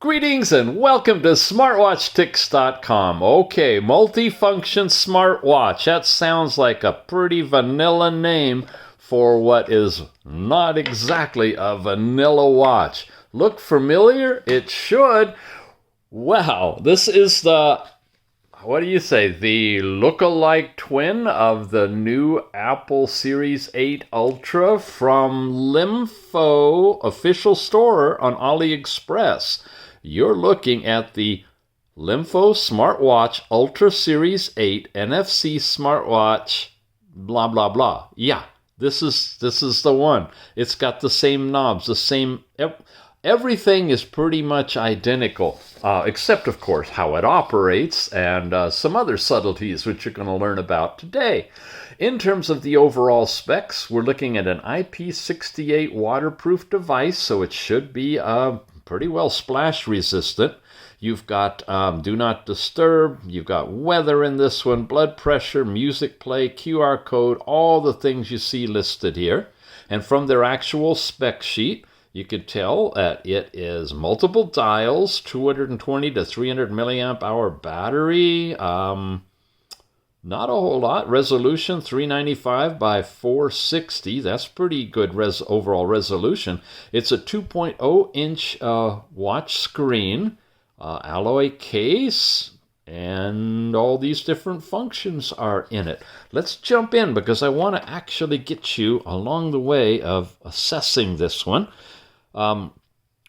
Greetings and welcome to SmartWatchTix.com. Okay, multifunction smartwatch. That sounds like a pretty vanilla name for what is not exactly a vanilla watch. Look familiar? It should. Wow, this is the, what do you say, the look-alike twin of the new Apple Series 8 Ultra from LEMFO official store on AliExpress. You're looking at the LEMFO Smartwatch Ultra Series 8 NFC smartwatch, blah, blah, blah. Yeah, this is the one. It's got the same knobs, the same... Everything is pretty much identical, except, of course, how it operates and some other subtleties which you're going to learn about today. In terms of the overall specs, we're looking at an IP68 waterproof device, so it should be pretty well splash resistant. You've got do not disturb, you've got weather in this one, blood pressure, music play, QR code, all the things you see listed here. And from their actual spec sheet, you could tell that it is multiple dials, 220 to 300 milliamp hour battery, not a whole lot. Resolution 395 by 460. That's pretty good overall resolution. It's a 2.0 inch watch screen, alloy case, and all these different functions are in it. Let's jump in because I want to actually get you along the way of assessing this one.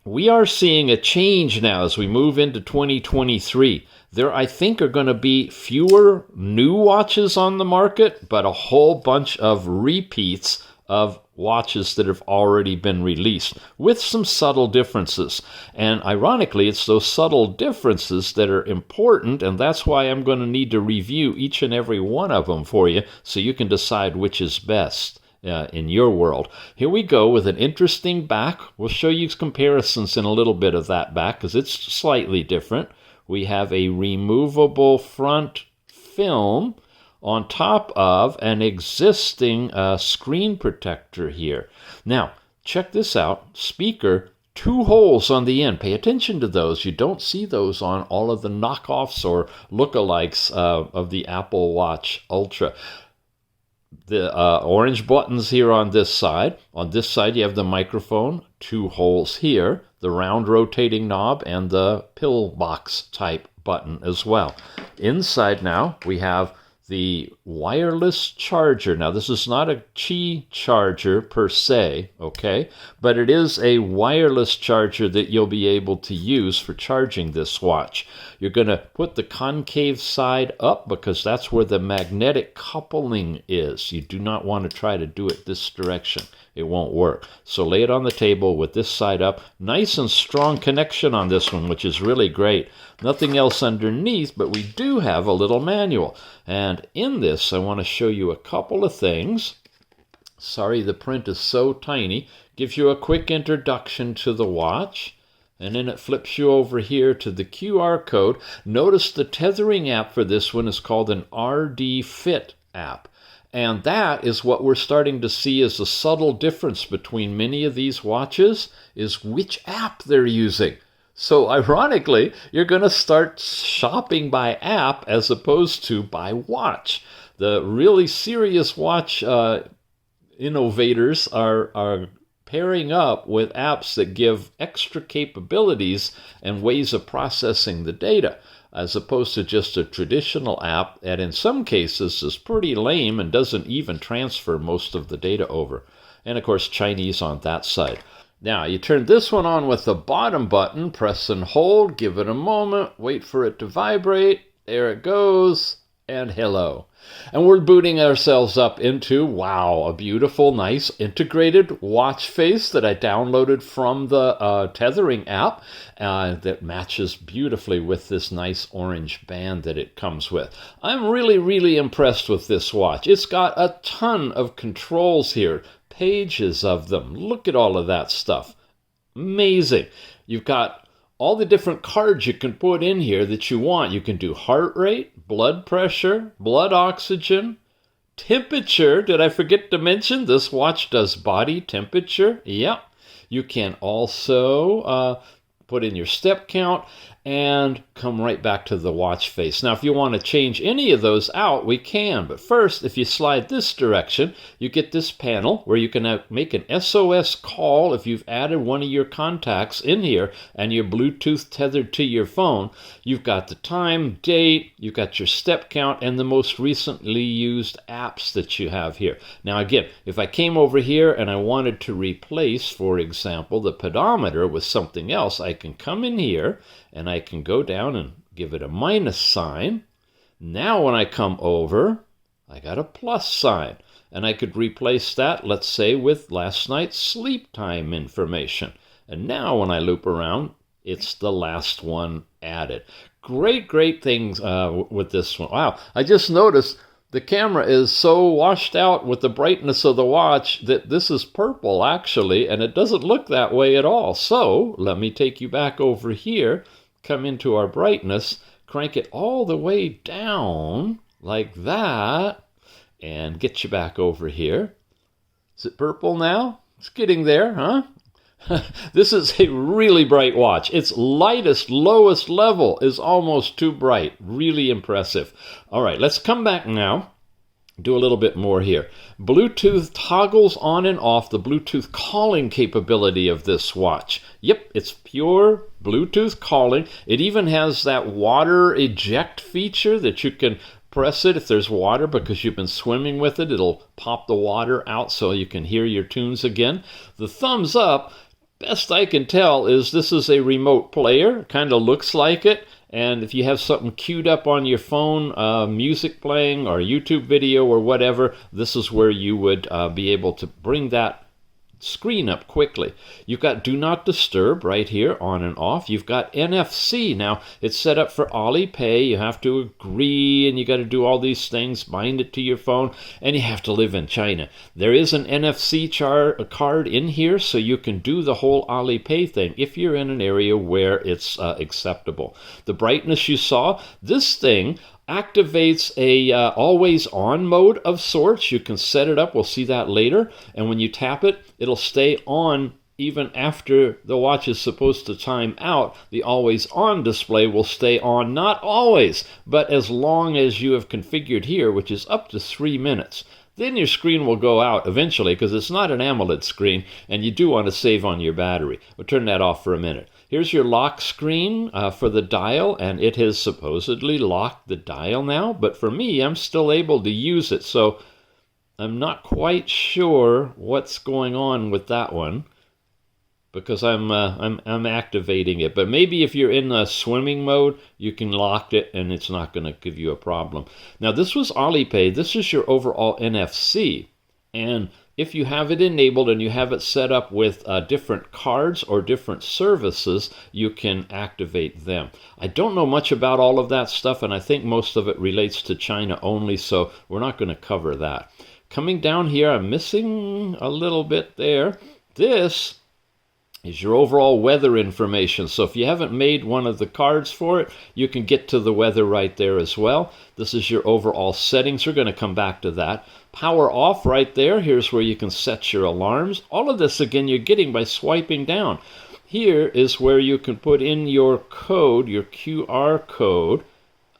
We are seeing a change now as we move into 2023. There, I think, are going to be fewer new watches on the market, but a whole bunch of repeats of watches that have already been released, with some subtle differences. And ironically, it's those subtle differences that are important, and that's why I'm going to need to review each and every one of them for you so you can decide which is best in your world. Here we go with an interesting back. We'll show you comparisons in a little bit of that back because it's slightly different. We have a removable front film on top of an existing screen protector here. Now, check this out. Speaker, 2 holes on the end. Pay attention to those. You don't see those on all of the knockoffs or lookalikes of the Apple Watch Ultra. The orange buttons here on this side. On this side, you have the microphone, 2 holes here, the round rotating knob, and the pillbox type button as well. Inside now, we have the wireless charger. Now, this is not a Qi charger per se, okay? But it is a wireless charger that you'll be able to use for charging this watch. You're going to put the concave side up because that's where the magnetic coupling is. You do not want to try to do it this direction. It won't work. So lay it on the table with this side up. Nice and strong connection on this one, which is really great. Nothing else underneath, but we do have a little manual. And in this, I want to show you a couple of things. Sorry, the print is so tiny. Gives you a quick introduction to the watch. And then it flips you over here to the QR code. Notice the tethering app for this one is called an RD Fit app. And that is what we're starting to see as a subtle difference between many of these watches is which app they're using. So ironically, you're going to start shopping by app as opposed to by watch. The really serious watch innovators are pairing up with apps that give extra capabilities and ways of processing the data, as opposed to just a traditional app that in some cases is pretty lame and doesn't even transfer most of the data over. And of course, Chinese on that side. Now, you turn this one on with the bottom button, press and hold, give it a moment, wait for it to vibrate. There it goes, and hello. And we're booting ourselves up into, wow, a beautiful, nice integrated watch face that I downloaded from the Tethering app that matches beautifully with this nice orange band that it comes with. I'm really, really impressed with this watch. It's got a ton of controls here, pages of them. Look at all of that stuff. Amazing. You've got all the different cards you can put in here that you want. You can do heart rate, blood pressure, blood oxygen, temperature. Did I forget to mention this watch does body temperature? Yep. You can also put in your step count, and come right back to the watch face. Now, if you want to change any of those out, we can. But first, if you slide this direction, you get this panel where you can make an SOS call if you've added one of your contacts in here and your Bluetooth tethered to your phone. You've got the time, date, you've got your step count, and the most recently used apps that you have here. Now, again, if I came over here and I wanted to replace, for example, the pedometer with something else, I can come in here and I can go down and give it a minus sign. Now when I come over, I got a plus sign. And I could replace that, let's say, with last night's sleep time information. And now when I loop around, it's the last one added. Great things with this one. Wow, I just noticed the camera is so washed out with the brightness of the watch that this is purple, actually, and it doesn't look that way at all. So let me take you back over here, come into our brightness, crank it all the way down like that, and get you back over here. Is it purple now? It's getting there, huh? This is a really bright watch. Its lightest, lowest level is almost too bright. Really impressive. All right, let's come back now. Do a little bit more here. Bluetooth toggles on and off the Bluetooth calling capability of this watch. Yep, it's pure Bluetooth calling. It even has that water eject feature that you can press it if there's water because you've been swimming with it. It'll pop the water out so you can hear your tunes again. The thumbs up, best I can tell, is this is a remote player. Kind of looks like it. And if you have something queued up on your phone, music playing or YouTube video or whatever, this is where you would be able to bring that screen up quickly. You've got Do Not Disturb right here, on and off. You've got NFC. Now, it's set up for Alipay. You have to agree, and you got to do all these things, bind it to your phone, and you have to live in China. There is an NFC card in here, so you can do the whole Alipay thing if you're in an area where it's acceptable. The brightness you saw, this thing activates a always on mode of sorts. You can set it up. We'll see that later. And when you tap it, it'll stay on even after the watch is supposed to time out. The always on display will stay on, not always, but as long as you have configured here, which is up to 3 minutes. Then your screen will go out eventually because it's not an AMOLED screen and you do want to save on your battery. We'll turn that off for a minute. Here's your lock screen for the dial, and it has supposedly locked the dial now, but for me, I'm still able to use it, so I'm not quite sure what's going on with that one because I'm activating it. But maybe if you're in swimming mode, you can lock it and it's not going to give you a problem. Now, this was Alipay. This is your overall NFC, and if you have it enabled and you have it set up with different cards or different services, you can activate them. I don't know much about all of that stuff, and I think most of it relates to China only, so we're not going to cover that. Coming down here, I'm missing a little bit there. This is your overall weather information. So if you haven't made one of the cards for it, you can get to the weather right there as well. This is your overall settings. We're going to come back to that. Power off right there. Here's where you can set your alarms. All of this, again, you're getting by swiping down. Here is where you can put in your code, your QR code,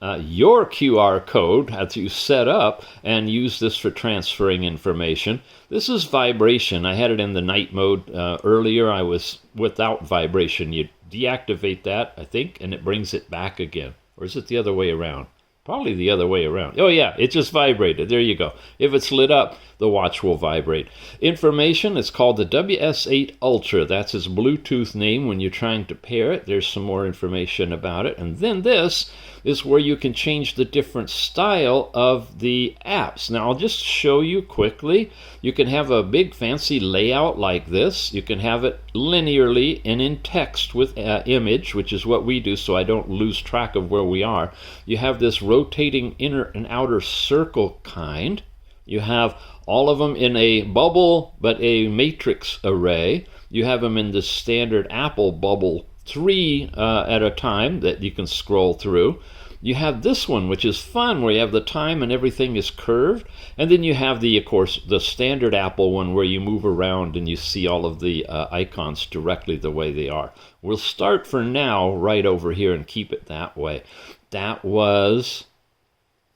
that you set up, and use this for transferring information. This is vibration. I had it in the night mode earlier. I was without vibration. You deactivate that, I think, and it brings it back again. Or is it the other way around? Probably the other way around. Oh yeah, it just vibrated. There you go. If it's lit up, the watch will vibrate. Information, it's called the WS8 Ultra. That's its Bluetooth name when you're trying to pair it. There's some more information about it. And then this is where you can change the different style of the apps. Now, I'll just show you quickly. You can have a big fancy layout like this. You can have it linearly and in text with image, which is what we do so I don't lose track of where we are. You have this rotating inner and outer circle kind. You have all of them in a bubble, but a matrix array. You have them in the standard Apple bubble, 3 at a time that you can scroll through. You have this one, which is fun, where you have the time and everything is curved. And then you have of course, the standard Apple one where you move around and you see all of the icons directly the way they are. We'll start for now right over here and keep it that way. That was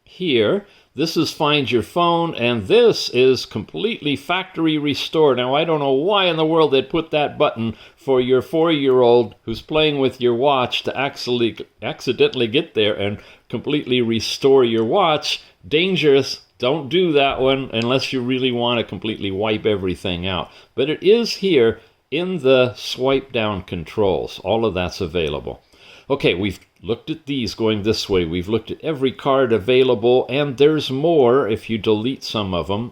here. This is Find Your Phone, and this is completely factory restore. Now, I don't know why in the world they'd put that button for your 4-year-old who's playing with your watch to accidentally get there and completely restore your watch. Dangerous. Don't do that one unless you really want to completely wipe everything out. But it is here in the swipe down controls. All of that's available. Okay, we've looked at these going this way. We've looked at every card available, and there's more if you delete some of them.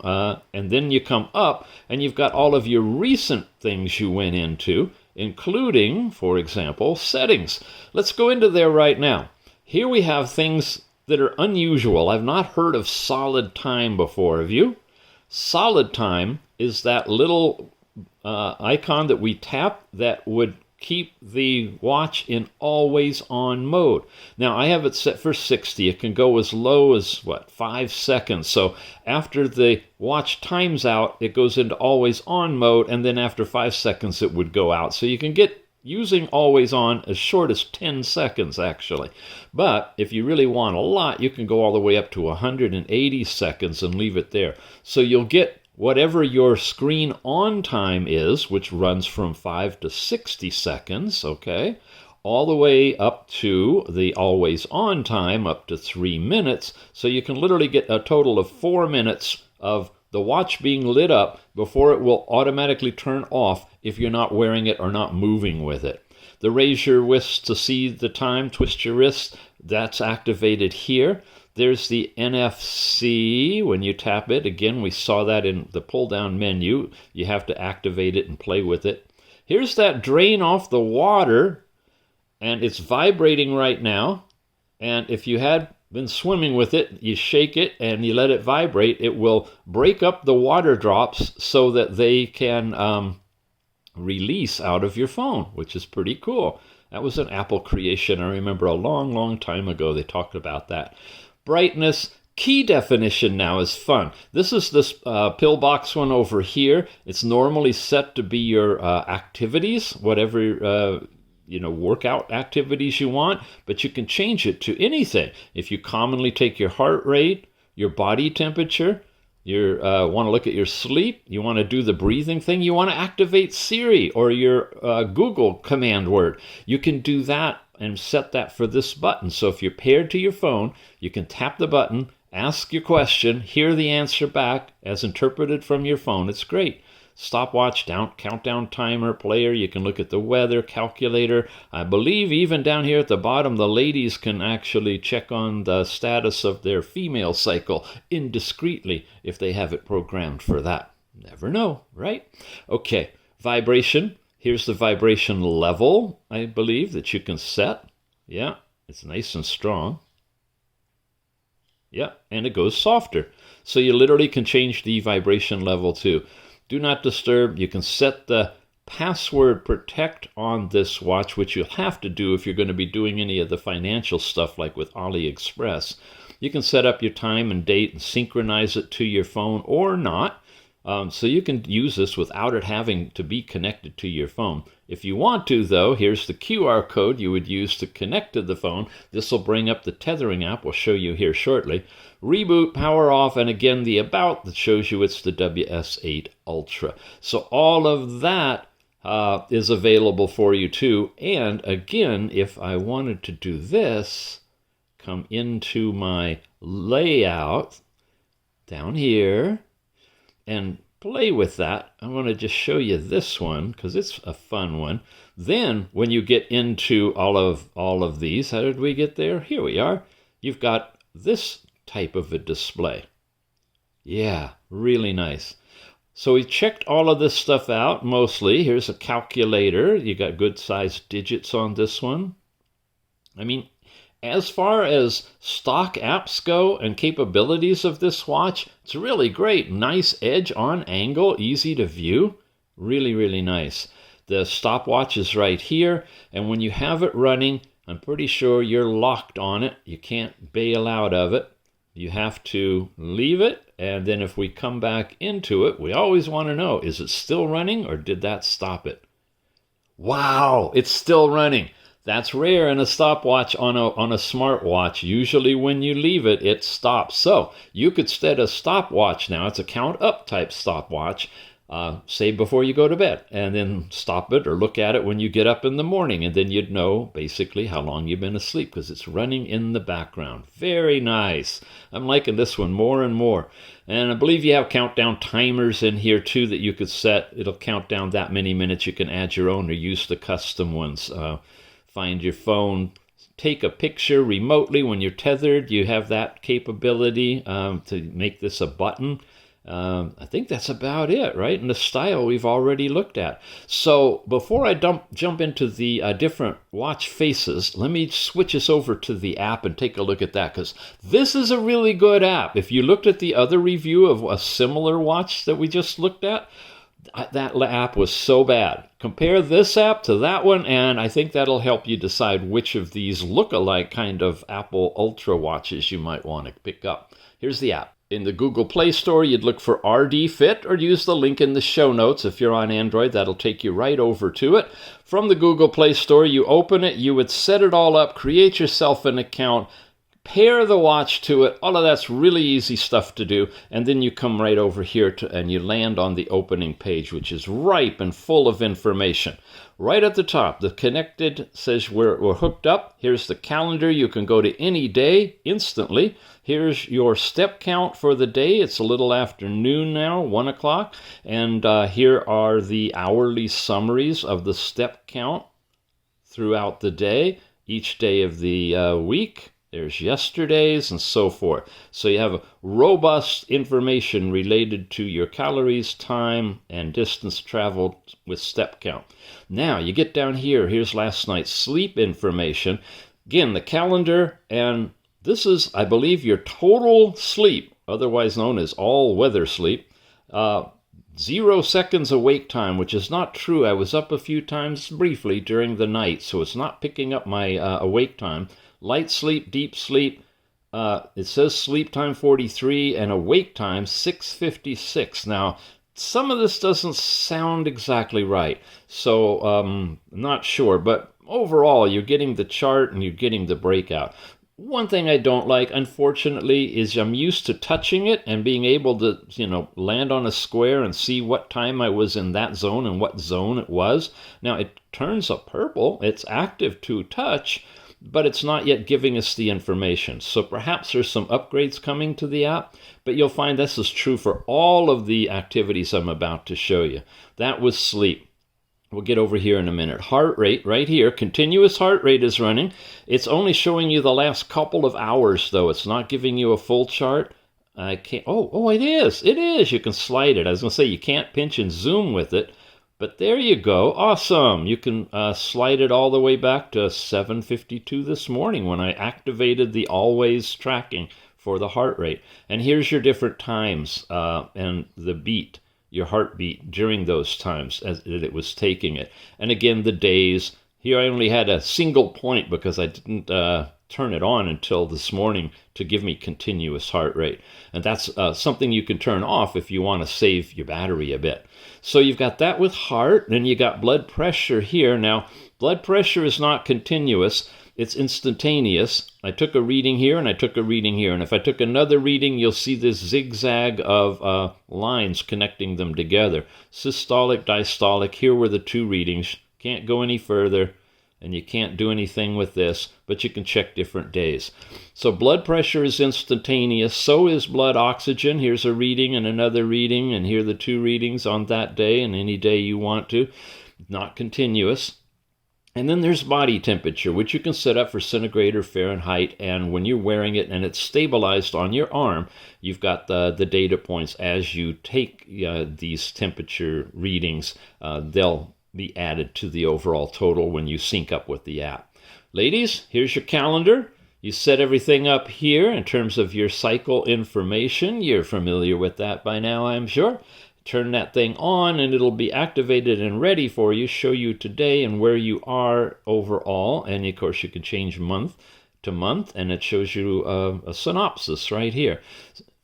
And then you come up, and you've got all of your recent things you went into, including, for example, settings. Let's go into there right now. Here we have things that are unusual. I've not heard of solid time before. Have you? Solid time is that little icon that we tap that would keep the watch in always on mode. Now, I have it set for 60. It can go as low as, 5 seconds. So after the watch times out, it goes into always on mode, and then after 5 seconds, it would go out. So you can get using always on as short as 10 seconds, actually. But if you really want a lot, you can go all the way up to 180 seconds and leave it there. So you'll get whatever your screen on time is, which runs from 5 to 60 seconds, okay, all the way up to the always on time, up to 3 minutes. So you can literally get a total of 4 minutes of the watch being lit up before it will automatically turn off if you're not wearing it or not moving with it. The raise your wrists to see the time, twist your wrists, that's activated here. There's the NFC. When you tap it, again, we saw that in the pull-down menu. You have to activate it and play with it. Here's that drain off the water, and it's vibrating right now. And if you had been swimming with it, you shake it and you let it vibrate, it will break up the water drops so that they can release out of your phone, which is pretty cool. That was an Apple creation. I remember a long, long time ago they talked about that. Brightness, key definition now is fun. This is this pillbox one over here. It's normally set to be your activities, whatever workout activities you want, but you can change it to anything. If you commonly take your heart rate, your body temperature, you want to look at your sleep, you want to do the breathing thing, you want to activate Siri or your Google command word, you can do that and set that for this button. So if you're paired to your phone, you can tap the button, ask your question, hear the answer back as interpreted from your phone. It's great. Stopwatch, countdown timer, player. You can look at the weather, calculator. I believe even down here at the bottom, the ladies can actually check on the status of their female cycle indiscreetly if they have it programmed for that. Never know, right? Okay, vibration. Here's the vibration level, I believe, that you can set. Yeah, it's nice and strong. Yeah, and it goes softer. So you literally can change the vibration level too. Do not disturb. You can set the password protect on this watch, which you'll have to do if you're going to be doing any of the financial stuff like with AliExpress. You can set up your time and date and synchronize it to your phone or not. So you can use this without it having to be connected to your phone. If you want to, though, here's the QR code you would use to connect to the phone. This will bring up the Tethering app. We'll show you here shortly. Reboot, power off, and again, the about that shows you it's the WS8 Ultra. So all of that is available for you, too. And again, if I wanted to do this, come into my layout down here, and play with that. I want to just show you this one because it's a fun one. Then when you get into all of these, how did we get there? Here we are. You've got this type of a display. Yeah, really nice. So we checked all of this stuff out mostly. Here's a calculator. You got good sized digits on this one. I mean, as far as stock apps go and capabilities of this watch, it's really great. Nice edge on angle, easy to view. Really, really nice. The stopwatch is right here, and when you have it running, I'm pretty sure you're locked on it. You can't bail out of it. You have to leave it, and then if we come back into it, we always want to know, is it still running or did that stop it? Wow, it's still running. That's rare in a stopwatch on a smartwatch. Usually when you leave it, it stops. So you could set a stopwatch now. It's a count up type stopwatch. Say before you go to bed, and then stop it or look at it when you get up in the morning, and then you'd know basically how long you've been asleep because it's running in the background. Very nice. I'm liking this one more and more. And I believe you have countdown timers in here too that you could set. It'll count down that many minutes. You can add your own or use the custom ones. Find your phone, take a picture remotely when you're tethered. You have that capability to make this a button. I think that's about it, right? And the style we've already looked at. So before I jump into the different watch faces, let me switch us over to the app and take a look at that, because this is a really good app. If you looked at the other review of a similar watch that we just looked at, that app was so bad. Compare this app to that one, and I think that'll help you decide which of these look-alike kind of Apple Ultra watches you might want to pick up. Here's the app. In the Google Play Store, you'd look for RD Fit or use the link in the show notes. If you're on Android, that'll take you right over to it. From the Google Play Store, you open it, you would set it all up, create yourself an account, pair the watch to it. All of that's really easy stuff to do. And then you come right over here and you land on the opening page, which is ripe and full of information. Right at the top, the connected says we're hooked up. Here's the calendar. You can go to any day instantly. Here's your step count for the day. It's a little after noon now, 1 o'clock. And here are the hourly summaries of the step count throughout the day, each day of the week. There's yesterday's and so forth. So you have robust information related to your calories, time, and distance traveled with step count. Now you get down here. Here's last night's sleep information. Again, the calendar, and this is, I believe, your total sleep, otherwise known as all-weather sleep. 0 seconds awake time, which is not true. I was up a few times briefly during the night, so it's not picking up my awake time. Light sleep, deep sleep, it says sleep time 43 and awake time 6:56. Now, some of this doesn't sound exactly right, so I'm not sure. But overall, you're getting the chart and you're getting the breakout. One thing I don't like, unfortunately, is I'm used to touching it and being able to, land on a square and see what time I was in that zone and what zone it was. Now, it turns up purple. It's active to touch, but it's not yet giving us the information. So perhaps there's some upgrades coming to the app, but you'll find this is true for all of the activities I'm about to show you. That was sleep. We'll get over here in a minute. Heart rate, right here, continuous heart rate is running. It's only showing you the last couple of hours, though. It's not giving you a full chart. I can't, it is. It is. You can slide it. I was going to say you can't pinch and zoom with it. But there you go. Awesome. You can slide it all the way back to 7:52 this morning when I activated the always tracking for the heart rate. And here's your different times and the beat, your heartbeat during those times as it was taking it. And again, the days. Here I only had a single point because I didn't turn it on until this morning to give me continuous heart rate. And that's something you can turn off if you want to save your battery a bit. So you've got that with heart, then you got blood pressure here. Now, blood pressure is not continuous. It's instantaneous. I took a reading here and I took a reading here. And if I took another reading, you'll see this zigzag of lines connecting them together. Systolic, diastolic, here were the two readings. Can't go any further. And you can't do anything with this, but you can check different days. So blood pressure is instantaneous. So is blood oxygen. Here's a reading and another reading, and here are the two readings on that day and any day you want to. Not continuous. And then there's body temperature, which you can set up for centigrade or Fahrenheit. And when you're wearing it and it's stabilized on your arm, you've got the data points as you take these temperature readings. They'll be added to the overall total when you sync up with the app. Ladies, here's your calendar. You set everything up here in terms of your cycle information. You're familiar with that by now, I'm sure. turn that thing on and it'll be activated and ready for you, show you today and where you are overall. And of course you can change month to month, and it shows you a synopsis right here.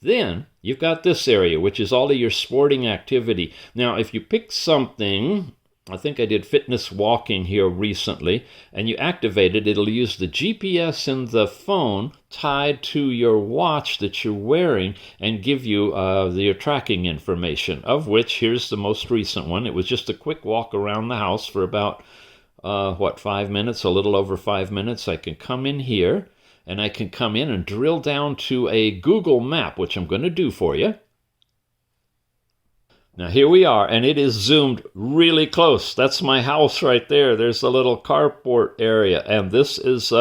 Then you've got this area, which is all of your sporting activity. Now, if you pick something, I think I did fitness walking here recently, and you activate it, it'll use the GPS in the phone tied to your watch that you're wearing and give you your tracking information, of which here's the most recent one. It was just a quick walk around the house for about, 5 minutes, a little over 5 minutes. I can come in here, and I can come in and drill down to a Google map, which I'm going to do for you. Now here we are, and it is zoomed really close. That's my house right there. There's a little carport area, and this is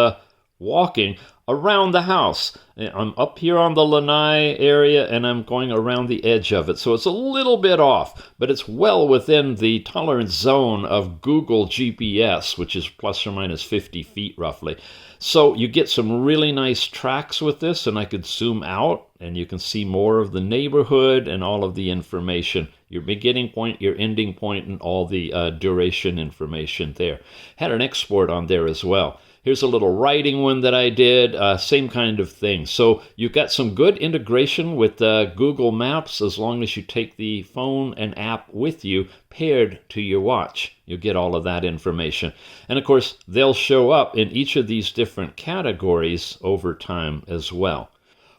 walking around the house. I'm up here on the lanai area, and I'm going around the edge of it. So it's a little bit off, but it's well within the tolerance zone of Google GPS, which is plus or minus 50 feet roughly. So you get some really nice tracks with this, and I could zoom out, and you can see more of the neighborhood and all of the information, your beginning point, your ending point, and all the duration information there. Had an export on there as well. Here's a little writing one that I did, same kind of thing. So you've got some good integration with Google Maps as long as you take the phone and app with you paired to your watch. You'll get all of that information. And of course, they'll show up in each of these different categories over time as well.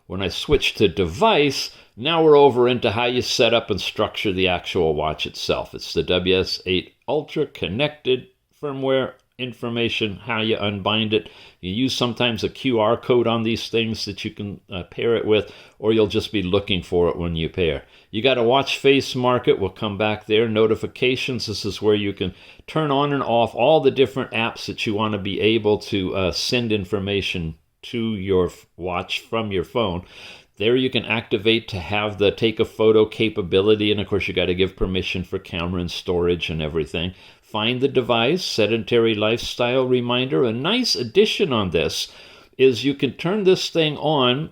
When I switch to device, now we're over into how you set up and structure the actual watch itself. It's the WS8 Ultra connected firmware information, how you unbind it. You use sometimes a QR code on these things that you can pair it with, or you'll just be looking for it when you pair. You got a watch face market. We'll come back there. Notifications. This is where you can turn on and off all the different apps that you want to be able to send information to your watch from your phone. There you can activate to have the take a photo capability, and of course you got to give permission for camera and storage and everything. Find the device, sedentary lifestyle reminder. A nice addition on this is you can turn this thing on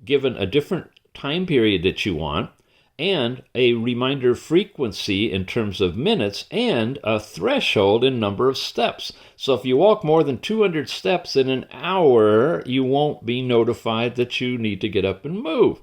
given a different time period that you want, and a reminder frequency in terms of minutes, and a threshold in number of steps. So if you walk more than 200 steps in an hour, you won't be notified that you need to get up and move.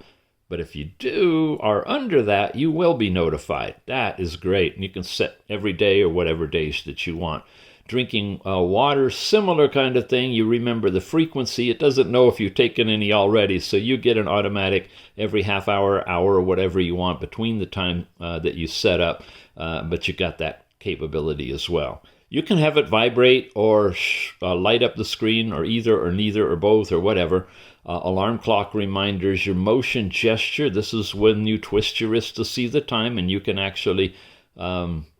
But if you do are under that, you will be notified. That is great. And you can set every day or whatever days that you want. Drinking water, similar kind of thing. You remember the frequency. It doesn't know if you've taken any already, so you get an automatic every half hour, hour, or whatever you want between the time that you set up, but you got that capability as well. You can have it vibrate or light up the screen, or either or neither or both or whatever. Alarm clock reminders, your motion gesture. This is when you twist your wrist to see the time, and you can actually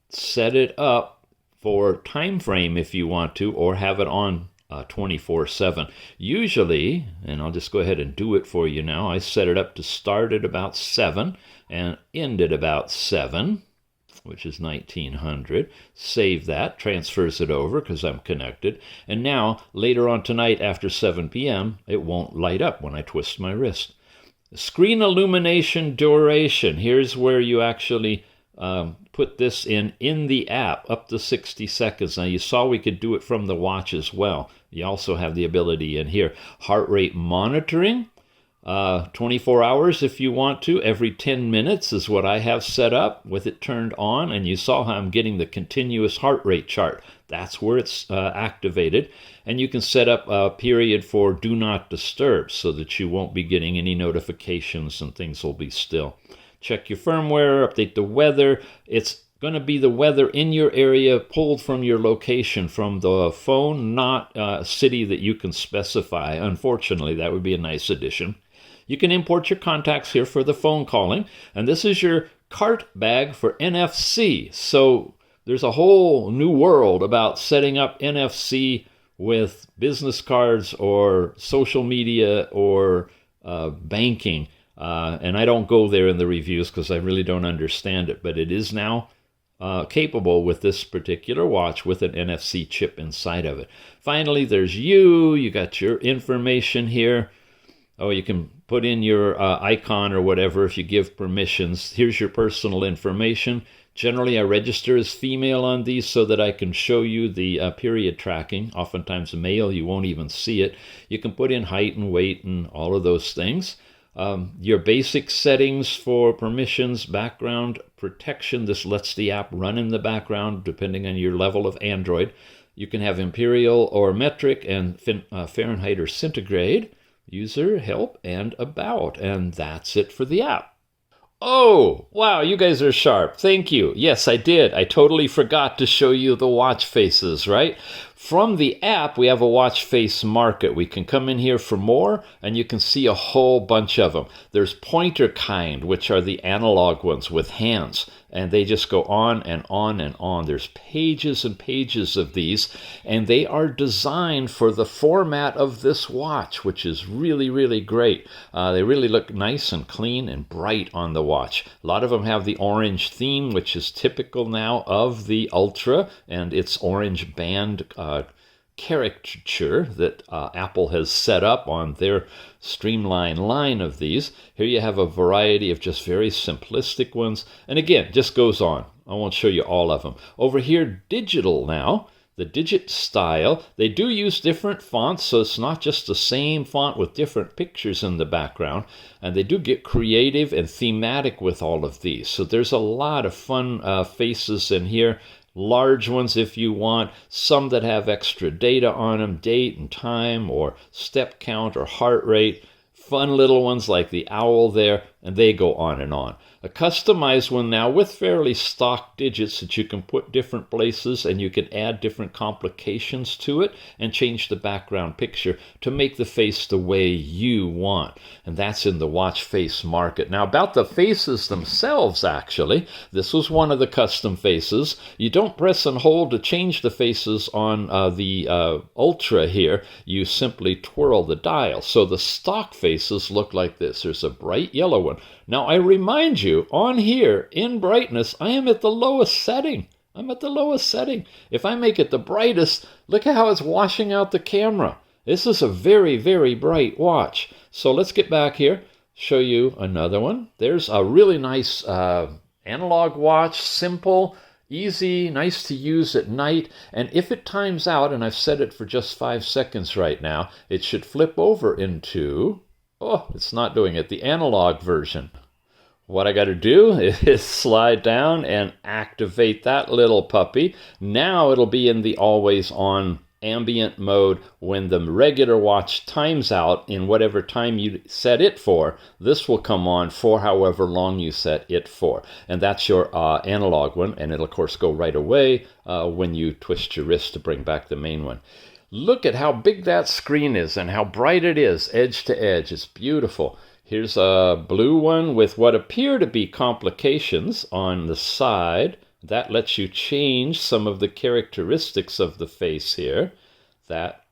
set it up for time frame if you want to, or have it on 24/7. Usually, and I'll just go ahead and do it for you now, I set it up to start at about 7 and end at about 7, which is 1900. Save that, transfers it over because I'm connected. And now, later on tonight after 7 p.m., it won't light up when I twist my wrist. Screen illumination duration. Here's where you actually put this in the app, up to 60 seconds. Now, you saw we could do it from the watch as well. You also have the ability in here. Heart rate monitoring. 24 hours if you want to. Every 10 minutes is what I have set up with it turned on. And you saw how I'm getting the continuous heart rate chart. That's where it's activated. And you can set up a period for do not disturb so that you won't be getting any notifications and things will be still. Check your firmware, update the weather. It's going to be the weather in your area pulled from your location, from the phone, not a city that you can specify. Unfortunately, that would be a nice addition. You can import your contacts here for the phone calling. And this is your cart bag for NFC. So there's a whole new world about setting up NFC with business cards or social media or banking. And I don't go there in the reviews because I really don't understand it. But it is now capable with this particular watch with an NFC chip inside of it. Finally, there's you. You got your information here. Oh, you can put in your icon or whatever if you give permissions. Here's your personal information. Generally, I register as female on these so that I can show you the period tracking. Oftentimes male, you won't even see it. You can put in height and weight and all of those things. Your basic settings for permissions, background protection. This lets the app run in the background depending on your level of Android. You can have imperial or metric and Fahrenheit or centigrade. User, help, and about. And that's it for the app. Oh, wow, you guys are sharp. Thank you. Yes, I did. I totally forgot to show you the watch faces, right? From the app, we have a watch face market. We can come in here for more, and you can see a whole bunch of them. There's pointer kind, which are the analog ones with hands, and they just go on and on and on. There's pages and pages of these, and they are designed for the format of this watch, which is really, really great. They really look nice and clean and bright on the watch. A lot of them have the orange theme, which is typical now of the Ultra, and its orange band caricature that Apple has set up on their streamlined line of these. Here you have a variety of just very simplistic ones. And again, just goes on. I won't show you all of them. Over here, digital now. The digit style, they do use different fonts, so it's not just the same font with different pictures in the background. And they do get creative and thematic with all of these. So there's a lot of fun faces in here. Large ones if you want, some that have extra data on them, date and time or step count or heart rate. Fun little ones like the owl there, and they go on and on. A customized one now with fairly stock digits that you can put different places, and you can add different complications to it and change the background picture to make the face the way you want. And that's in the watch face market. Now about the faces themselves, actually, this was one of the custom faces. You don't press and hold to change the faces on the Ultra here. You simply twirl the dial. So the stock faces look like this. There's a bright yellow one. Now I remind you, on here, in brightness, I am at the lowest setting. I'm at the lowest setting. If I make it the brightest, look at how it's washing out the camera. This is a very, very bright watch. So let's get back here, show you another one. There's a really nice analog watch, simple, easy, nice to use at night. And if it times out, and I've set it for just 5 seconds right now, it should flip over into... Oh, it's not doing it. The analog version. What I got to do is slide down and activate that little puppy. Now it'll be in the always on ambient mode when the regular watch times out in whatever time you set it for. This will come on for however long you set it for. And that's your analog one. And it'll, of course, go right away when you twist your wrist to bring back the main one. Look at how big that screen is and how bright it is, edge to edge. It's beautiful. Here's a blue one with what appear to be complications on the side. That lets you change some of the characteristics of the face here. That,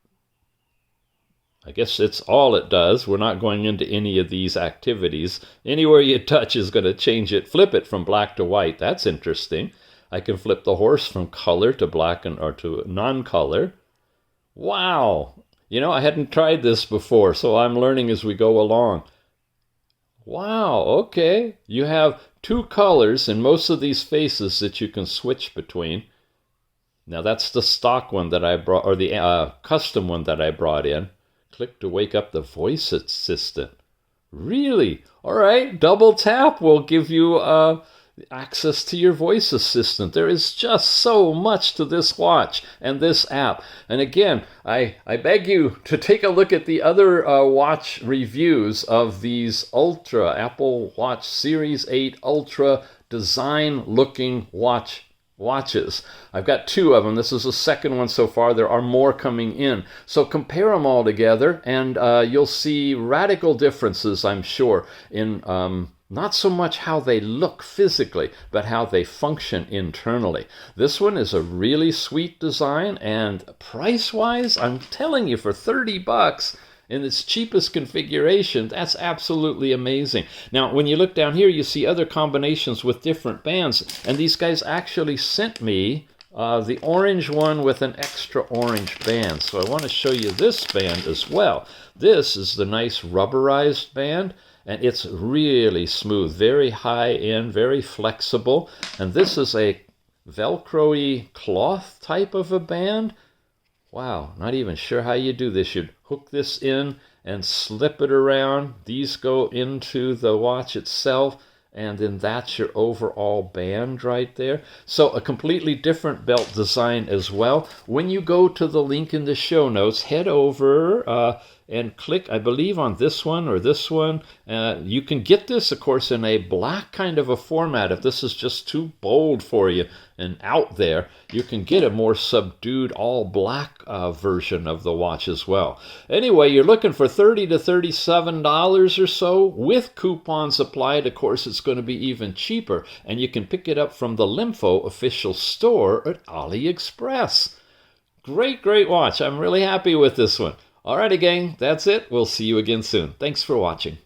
I guess it's all it does. We're not going into any of these activities. Anywhere you touch is going to change it. Flip it from black to white. That's interesting. I can flip the horse from color to black or to non-color. Wow! You know, I hadn't tried this before, so I'm learning as we go along. Wow, okay. You have 2 colors in most of these faces that you can switch between. Now that's the stock one that I brought, or the custom one that I brought in. Click to wake up the voice assistant. Really? All right, double tap will give you access to your voice assistant. There is just so much to this watch and this app. And again, I beg you to take a look at the other watch reviews of these Ultra, Apple Watch Series 8 Ultra design-looking watches. I've got 2 of them. This is the second one so far. There are more coming in. So compare them all together, and you'll see radical differences, I'm sure, in not so much how they look physically, but how they function internally. This one is a really sweet design, and price-wise, I'm telling you, for $30 in its cheapest configuration, that's absolutely amazing. Now, when you look down here, you see other combinations with different bands, and these guys actually sent me the orange one with an extra orange band. So I want to show you this band as well. This is the nice rubberized band, and it's really smooth, very high end, very flexible. And this is a Velcro-y cloth type of a band. Wow, not even sure how you do this. You'd hook this in and slip it around. These go into the watch itself, and then that's your overall band right there. So a completely different belt design as well. When you go to the link in the show notes, head over and click, I believe, on this one or this one. You can get this, of course, in a black kind of a format. If this is just too bold for you and out there, you can get a more subdued all black version of the watch as well. Anyway, you're looking for $30 to $37 or so. With coupons applied, of course, it's going to be even cheaper, and you can pick it up from the LEMFO official store at AliExpress. Great watch. I'm really happy with this one. Alrighty, gang, that's it. We'll see you again soon. Thanks for watching.